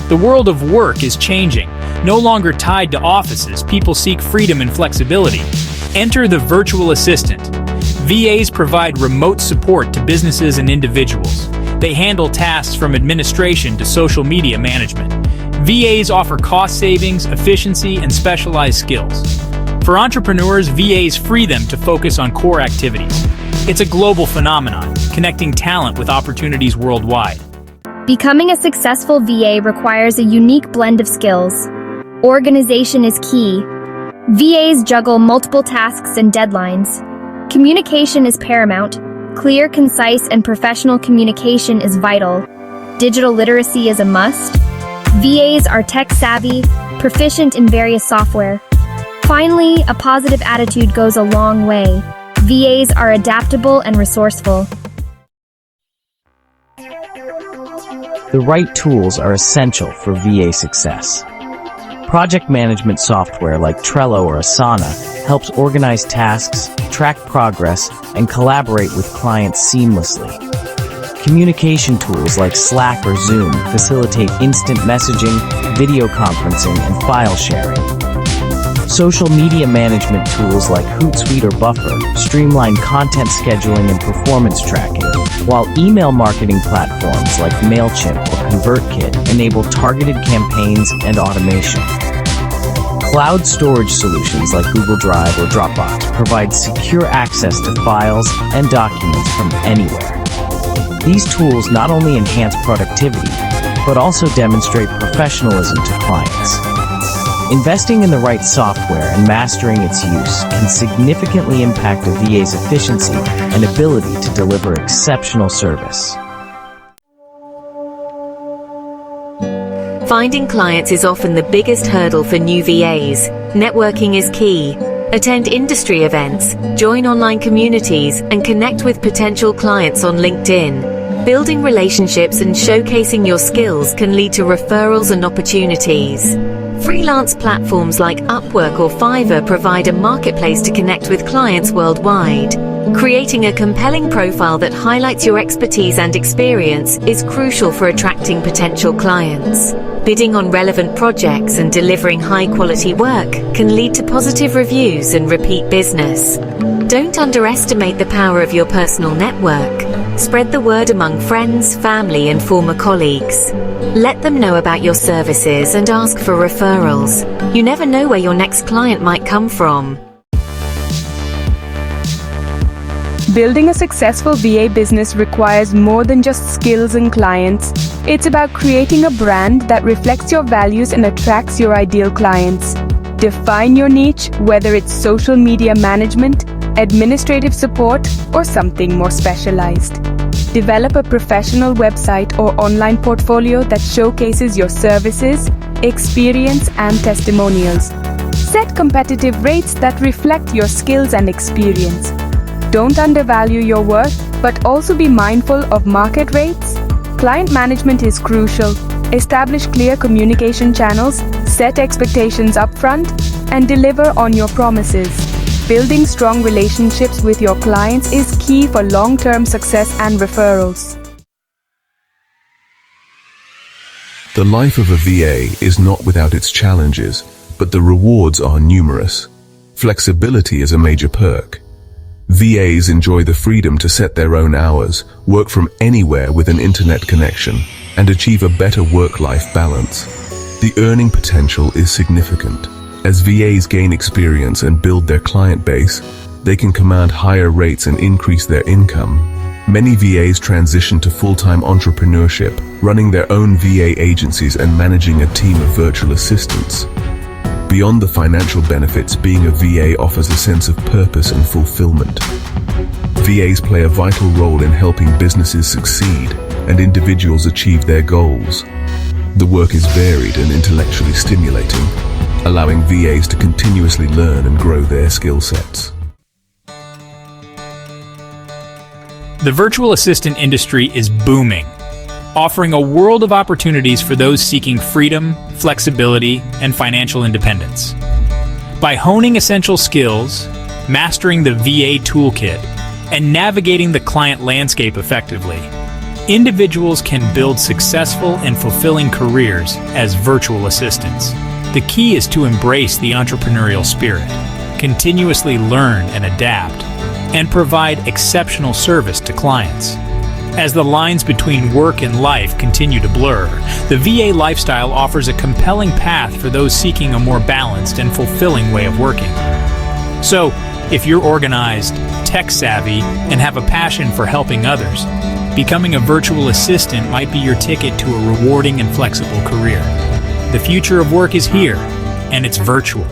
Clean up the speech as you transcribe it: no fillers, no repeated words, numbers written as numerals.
The world of work is changing. No longer tied to offices, people seek freedom and flexibility. Enter the virtual assistant. VAs provide remote support to businesses and individuals. They handle tasks from administration to social media management. VAs offer cost savings, efficiency, and specialized skills. For entrepreneurs, VAs free them to focus on core activities. It's a global phenomenon, connecting talent with opportunities worldwide. Becoming a successful VA requires a unique blend of skills. Organization is key. VAs juggle multiple tasks and deadlines. Communication is paramount. Clear, concise, and professional communication is vital. Digital literacy is a must. VAs are tech-savvy, proficient in various software. Finally, a positive attitude goes a long way. VAs are adaptable and resourceful. The right tools are essential for VA success. Project management software like Trello or Asana helps organize tasks, track progress, and collaborate with clients seamlessly. Communication tools like Slack or Zoom facilitate instant messaging, video conferencing, and file sharing. Social media management tools like Hootsuite or Buffer streamline content scheduling and performance tracking, while email marketing platforms like MailChimp or ConvertKit enable targeted campaigns and automation. Cloud storage solutions like Google Drive or Dropbox provide secure access to files and documents from anywhere. These tools not only enhance productivity, but also demonstrate professionalism to clients. Investing in the right software and mastering its use can significantly impact a VA's efficiency and ability to deliver exceptional service. Finding clients is often the biggest hurdle for new VAs. Networking is key. Attend industry events, join online communities, and connect with potential clients on LinkedIn. Building relationships and showcasing your skills can lead to referrals and opportunities. Freelance platforms like Upwork or Fiverr provide a marketplace to connect with clients worldwide. Creating a compelling profile that highlights your expertise and experience is crucial for attracting potential clients. Bidding on relevant projects and delivering high-quality work can lead to positive reviews and repeat business. Don't underestimate the power of your personal network. Spread the word among friends, family, and former colleagues. Let them know about your services and ask for referrals. You never know where your next client might come from. Building a successful VA business requires more than just skills and clients. It's about creating a brand that reflects your values and attracts your ideal clients. Define your niche, whether it's social media management, administrative support, or something more specialized. Develop a professional website or online portfolio that showcases your services, experience, and testimonials. Set competitive rates that reflect your skills and experience. Don't undervalue your worth, but also be mindful of market rates. Client management is crucial. Establish clear communication channels, set expectations upfront, and deliver on your promises. Building strong relationships with your clients is key for long-term success and referrals. The life of a VA is not without its challenges, but the rewards are numerous. Flexibility is a major perk. VAs enjoy the freedom to set their own hours, work from anywhere with an internet connection, and achieve a better work-life balance. The earning potential is significant. As VAs gain experience and build their client base, they can command higher rates and increase their income. Many VAs transition to full-time entrepreneurship, running their own VA agencies and managing a team of virtual assistants. Beyond the financial benefits, being a VA offers a sense of purpose and fulfillment. VAs play a vital role in helping businesses succeed and individuals achieve their goals. The work is varied and intellectually stimulating, allowing VAs to continuously learn and grow their skill sets. The virtual assistant industry is booming, offering a world of opportunities for those seeking freedom, flexibility, and financial independence. By honing essential skills, mastering the VA toolkit, and navigating the client landscape effectively, Individuals can build successful and fulfilling careers as virtual assistants. The key is to embrace the entrepreneurial spirit, continuously learn and adapt, and provide exceptional service to clients. As the lines between work and life continue to blur, the VA lifestyle offers a compelling path for those seeking a more balanced and fulfilling way of working. So, if you're organized, tech-savvy, and have a passion for helping others, becoming a virtual assistant might be your ticket to a rewarding and flexible career. The future of work is here, and it's virtual.